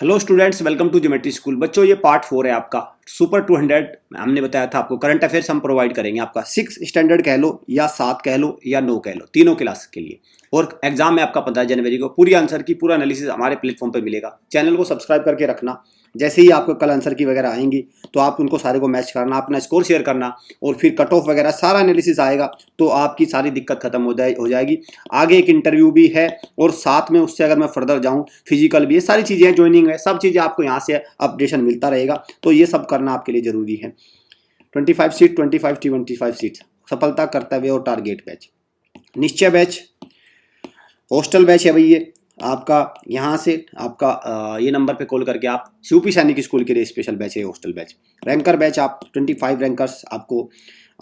Hello students, welcome to geometry school. बच्चों, ये part 4 है आपका सुपर 200। हमने बताया था आपको करंट अफेयर्स हम प्रोवाइड करेंगे आपका 6 स्टैंडर्ड कह लो या 7 कह लो या 9 कह लो, तीनों क्लास के लिए। और एग्जाम है आपका 15 जनवरी को। पूरी आंसर की पूरा एनालिसिस हमारे प्लेटफॉर्म पे मिलेगा। चैनल को सब्सक्राइब करके रखना। जैसे ही आपको कल आंसर की वगैरह आएंगी तो आप उनको सारे को मैच करना, अपना स्कोर शेयर करना और फिर कट ऑफ वगैरह सारा एनालिसिस आएगा तो आपकी सारी दिक्कत खत्म हो जाएगी। आगे एक इंटरव्यू भी है और साथ में उससे अगर मैं फर्दर जाऊं फिजिकल भी है, सारी चीज़ें ज्वाइनिंग है, सब चीज़ें आपको यहाँ से अपडेशन मिलता रहेगा। तो ये सब करना आपके लिए जरूरी है। 25 सीट 25 सीट सफलता, कर्तव्य और टारगेट बैच, निश्चय बैच, हॉस्टल बैच है भाई। ये आपका यहाँ से आपका ये नंबर पे कॉल करके आप यूपी सैनिक स्कूल के लिए स्पेशल बैच है हॉस्टल बैच। रैंकर बैच आप 25 रैंकर्स आपको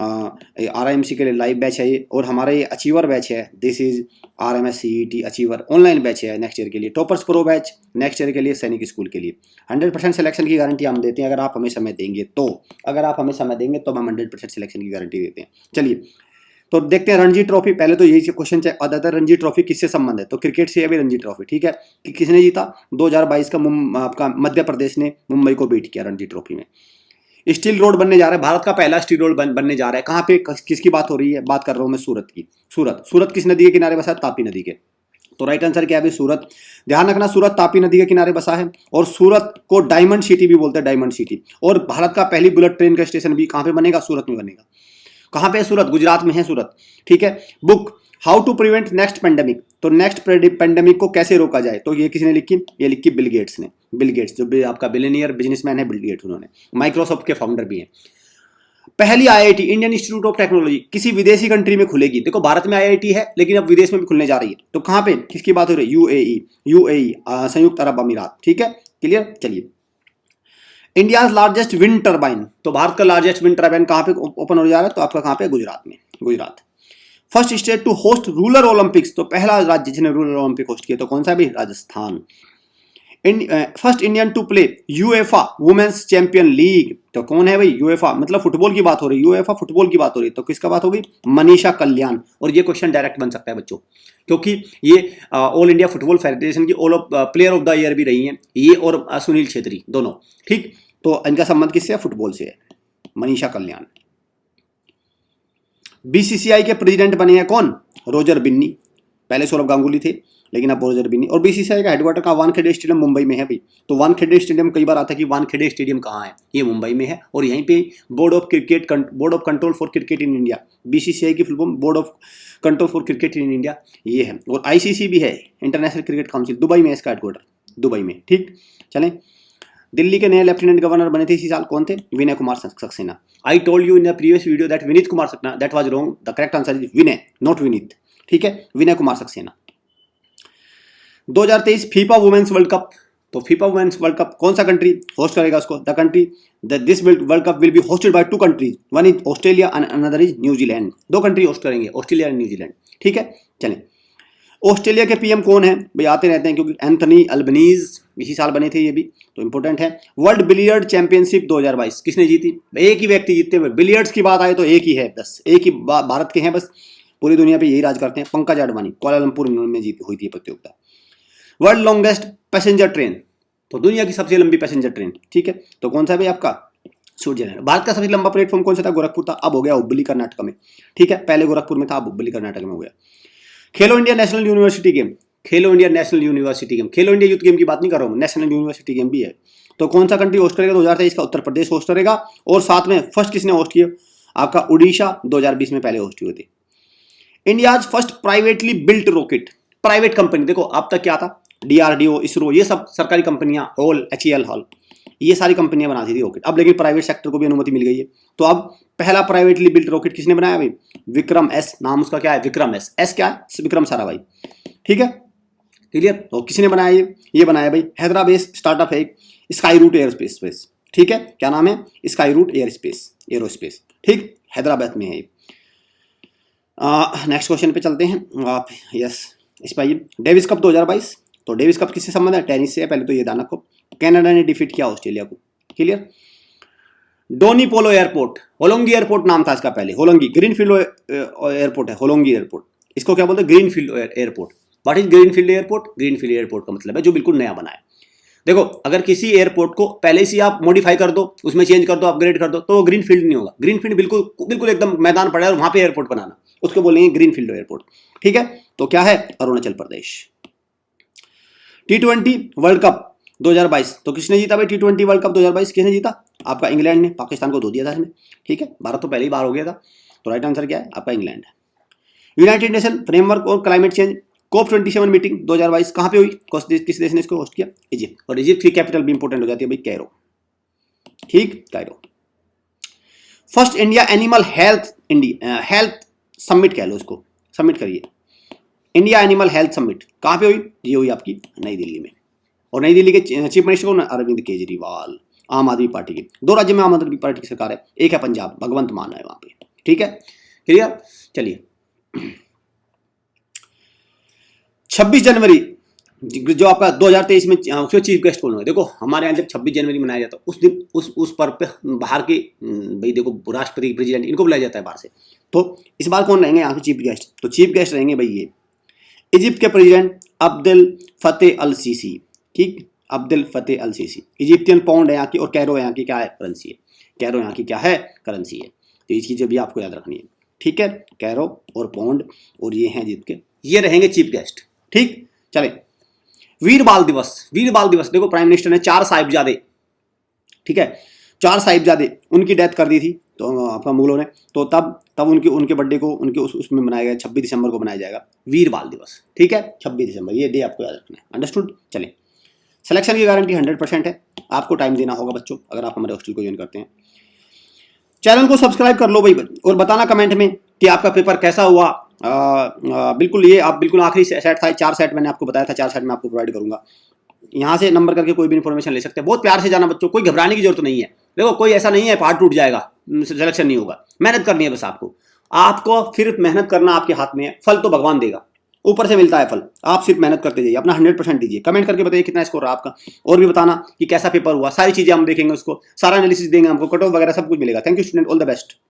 RIMC के लिए लाइव बैच है ये। और हमारा ये अचीवर बैच है, this is RMS CET achiever online batch है नेक्स्ट ईयर के लिए। Toppers pro batch next year के लिए सैनिक स्कूल के लिए। 100% सिलेक्शन की गारंटी हम देते हैं अगर आप हमें समय देंगे तो। अगर आप हमें समय देंगे तो हम 100% सिलेक्शन की गारंटी देते हैं। चलिए तो देखते हैं रणजी ट्रॉफी। पहले तो यही क्वेश्चन है, अदातर रणजी ट्रॉफी किससे संबंध है? तो क्रिकेट से अभी रणजी ट्रॉफी, ठीक है। कि किसने जीता? 2022 का आपका मध्य प्रदेश ने मुंबई को बीट किया रणजी ट्रॉफी में। स्टील रोड बनने जा रहा है, भारत का पहला स्टील रोड बनने जा रहा है। कहाँ पे, किसकी बात हो रही है? बात कर रहा हूँ मैं सूरत की। सूरत किस नदी के किनारे बसा है? तापी नदी के। तो राइट आंसर क्या है? सूरत। ध्यान रखना, सूरत तापी नदी के किनारे बसा है और सूरत को डायमंड सिटी भी बोलते हैं, डायमंड सिटी। और भारत का पहली बुलेट ट्रेन का स्टेशन भी कहाँ पे बनेगा? सूरत में बनेगा। कहाँ पे है? सूरत, गुजरात में है सूरत, ठीक है। Book how to prevent next pandemic, तो नेक्स्ट पेंडेमिक को कैसे रोका जाए, तो ये किसने लिखी? ये लिखी बिल गेट्स ने। बिल गेट्स जो आपका बिलियनियर बिजनेसमैन है, बिल गेट्स, उन्होंने माइक्रोसॉफ्ट के फाउंडर भी हैं। पहली IIT Indian institute of technology किसी विदेशी कंट्री में खुलेगी। देखो भारत में IIT है लेकिन अब विदेश में भी खुलने जा रही है। तो कहाँ पे, किसकी बात हो रही है? UAE संयुक्त अरब अमीरात, ठीक है। क्लियर। चलिए, इंडिया लार्जेस्ट विंड टर्बाइन, तो भारत का लार्जेस्ट विंड टर्बाइन कहाँ पे ओपन हो जा रहा है? तो आपका कहाँ पे? गुजरात में, Gujarat. First state to host rural Olympics, तो पहला राज्य जिसने रूरल ओलंपिक होस्ट किया तो कौन सा भी? Rajasthan. First Indian to play UEFA women's champion league, तो कौन है भाई? यूएफा मतलब फुटबॉल की बात हो रही है, यूएफा फुटबॉल की बात हो रही है। तो किसका बात होगी? मनीषा कल्याण। और ये क्वेश्चन डायरेक्ट बन सकता है बच्चों, क्योंकि ये ऑल इंडिया फुटबॉल फेडरेशन की प्लेयर ऑफ द ईयर भी रही हैं ये, और सुनील छेत्री दोनों, ठीक। तो इनका संबंध किससे है? फुटबॉल से है, मनीषा कल्याण। BCCI के प्रेसिडेंट बने हैं कौन? रोजर बिन्नी। पहले सौरभ गांगुली थे लेकिन अब रोजर बिन्नी। और BCCI का हेडक्वार्टर का वानखेड़े स्टेडियम मुंबई में है भाई। तो वानखेड़े स्टेडियम, कई बार आता है कि वानखेड़े स्टेडियम कहाँ है? ये मुंबई में है। और यहीं पे board of control for cricket in India, BCCI की full form board of control for cricket in India ये है। और ICC भी है, इंटरनेशनल क्रिकेट काउंसिल, दुबई में इसका हेडक्वार्टर, दुबई में, ठीक। चलें, दिल्ली के नए लेफ्टिनेंट गवर्नर बने थे इसी साल, कौन थे? Vinay Kumar Saxena. I told you in the previous video that Vineet Kumar Saxena, that was wrong, the correct answer is Vinay, not Vineet, ठीक है। Vinay Kumar Saxena. 2023 FIFA women's world cup, तो फीफा वुमेन्स वर्ल्ड कप कौन सा कंट्री होस्ट करेगा उसको? The country this world cup will be hosted by 2 countries, one is Australia and another is New Zealand. 2 country host करेंगे, Australia and New Zealand, ठीक है। चलें, Australia के PM कौन है भाई? आते रहते हैं क्योंकि एंथनी अल्बनीज इसी साल बने थे ये भी, तो इंपॉर्टेंट है। वर्ल्ड बिलियर्ड चैंपियनशिप 2022 किसने जीती? एक ही व्यक्ति जीतते हैं। बिलियर्ड्स की बात आए तो एक ही है, बस एक ही भारत के हैं, बस पूरी दुनिया पे यही राज करते हैं। पंकज अडवाणी, कुआलालंपुर में जीत हुई थी प्रतियोगिता। वर्ल्ड लॉन्गेस्ट पैसेंजर ट्रेन, तो दुनिया की सबसे लंबी पैसेंजर ट्रेन, ठीक है। तो कौन सा भाई? आपका स्विट्जरलैंड। भारत का सबसे लंबा प्लेटफॉर्म कौन सा था? गोरखपुर था, अब हो गया हुबली कर्नाटक में, ठीक है। पहले गोरखपुर में था, अब हुबली कर्नाटक में हो गया। खेलो इंडिया नेशनल यूनिवर्सिटी गेम, खेलो इंडिया नेशनल यूनिवर्सिटी गेम, खेलो इंडिया यूथ गेम की बात नहीं कर रहा हूँ, नेशनल यूनिवर्सिटी गेम भी है। तो कौन सा कंट्री होस्ट करेगा? 2023 का उत्तर प्रदेश होस्ट करेगा। और साथ में फर्स्ट किसने होस्ट किया? आपका उड़ीसा 2020 में पहले होस्ट हुए थे। India first privately built rocket, private company, देखो अब तक क्या था? DRDO, इसरो, ये सब सरकारी कंपनियां, हॉल, HEL हॉल, ये सारी कंपनियां बनाती थी रॉकेट। अब लेकिन प्राइवेट सेक्टर को भी अनुमति मिल गई है। तो अब पहला प्राइवेटली बिल्ट रॉकेट किसने बनाया भाई? विक्रम S, नाम उसका क्या है? विक्रम S क्या है? विक्रम साराभाई, ठीक है। क्लियर। तो किसने बनाया ये बनाया भाई हैदराबाद स्टार्टअप है स्काई रूट एयरस्पेस, ठीक है। क्या नाम है? स्काई रूट एरोस्पेस, ठीक, हैदराबाद में है ये। नेक्स्ट क्वेश्चन पे चलते हैं आप। यस, इस पर डेविस कप 2022, तो डेविस कप किससे संबंध है? टेनिस से है। पहले तो ये दाना को कनाडा ने डिफीट किया ऑस्ट्रेलिया को, क्लियर। डोनी पोलो एयरपोर्ट, होलोंगी एयरपोर्ट नाम था इसका पहले, होलोंगी, ग्रीनफील्ड एयरपोर्ट है होलोंगी एयरपोर्ट। इसको क्या बोलते हैं? Greenfield airport. What is greenfield airport? Greenfield airport का मतलब है जो बिल्कुल नया बना है। देखो अगर किसी एयरपोर्ट को पहले से आप मॉडिफाई कर दो, उसमें चेंज कर दो, अपग्रेड कर दो, तो वो ग्रीन फील्ड नहीं होगा। ग्रीन फील्ड बिल्कुल बिल्कुल एकदम मैदान पड़ा है और वहां पे एयरपोर्ट बनाना, उसको बोलेंगे ग्रीन फील्ड एयरपोर्ट। ठीक है, तो क्या है, Arunachal Pradesh. T20 world cup 2022, तो किसने जीता भाई T20 वर्ल्ड कप 2022? किसने जीता? आपका इंग्लैंड ने। पाकिस्तान को 2 दिया था इसमें। ठीक है, भारत तो पहले ही बार हो गया था, तो राइट आंसर क्या है आपका? इंग्लैंड है। यूनाइटेड नेशन फ्रेमवर्क और क्लाइमेट चेंज COP27 मीटिंग 2022 कहाँ पे हुई? किस देश ने इसको होस्ट किया? इजिप्ट। और इजिप्ट की कैपिटल भी इंपोर्टेंट हो जाती है भाई, कैरो। ठीक, Cairo. First India animal health summit कह लो इसको, समिट करिए। इंडिया एनिमल हेल्थ समिट कहाँ पे हुई? ये हुई आपकी नई दिल्ली में। और नई दिल्ली के चीफ मिनिस्टर कौन? अरविंद केजरीवाल, आम आदमी पार्टी के। 2 राज्यों में आम आदमी पार्टी की सरकार है, एक है पंजाब, भगवंत मान है वहां पे। ठीक है, क्लियर? चलिए 26 जनवरी जो आपका 2023 में उसमें चीफ गेस्ट कौन होगा? देखो हमारे यहाँ जब 26 जनवरी मनाया जाता है उस दिन उस पर्व पे बाहर के भाई देखो राष्ट्रपति, प्रेसिडेंट, इनको बुलाया जाता है बाहर से। तो इस बार कौन रहेंगे यहाँ पे चीफ गेस्ट? तो चीफ गेस्ट रहेंगे भाई ये इजिप्ट के प्रेसिडेंट अब्देल फतेह अल सीसी। ठीक, अब्देल फतेह अल सीसी। इजिप्टियन पाउंड है यहाँ की, और कैरो यहाँ की क्या है? करेंसी है। कैरो यहाँ की क्या है? करेंसी है। तो ये चीजें भी आपको याद रखनी है। ठीक है, कैरो और पाउंड, और ये हैं इजिप्ट के, ये रहेंगे चीफ गेस्ट। ठीक, चले वीर बाल दिवस। वीर बाल दिवस देखो प्राइम मिनिस्टर ने 4 साहिबजादे, ठीक है, 4 साहिबजादे उनकी डेथ कर दी थी तो आपका मुगलों ने, तो तब उनके बर्थडे को उनके उसमें मनाया गया, 26 दिसंबर को मनाया जाएगा वीर बाल दिवस। ठीक है, 26 दिसंबर, ये डे आपको याद रखना है। अंडरस्टूड? चलें, सिलेक्शन की गारंटी 100% है। आपको टाइम देना होगा बच्चों, अगर आप हमारे हॉस्टल को ज्वाइन करते हैं। चैनल को सब्सक्राइब कर लो भाई, और बताना कमेंट में कि आपका पेपर कैसा हुआ। बिल्कुल ये आप बिल्कुल आखिरी सेट था, 4 सेट मैंने आपको बताया था, 4 सेट मैं आपको प्रोवाइड करूंगा। यहाँ से नंबर करके कोई भी इन्फॉर्मेशन ले सकते हैं। बहुत प्यार से जाना बच्चों, कोई घबराने की जरूरत नहीं है। देखो कोई ऐसा नहीं है पार्ट टूट जाएगा, सिलेक्शन नहीं होगा। मेहनत करनी है बस आपको फिर मेहनत करना आपके हाथ में है। फल तो भगवान देगा, ऊपर से मिलता है फल। आप सिर्फ मेहनत करते जाइए, अपना 100% दीजिए। कमेंट करके बताइए कितना स्कोर रहा आपका, और भी बताना कि कैसा पेपर हुआ। सारी चीजें हम देखेंगे, उसको सारा एनालिसिस देंगे, हमको कट ऑफ वगैरह सब कुछ मिलेगा। Thank you student, all the best.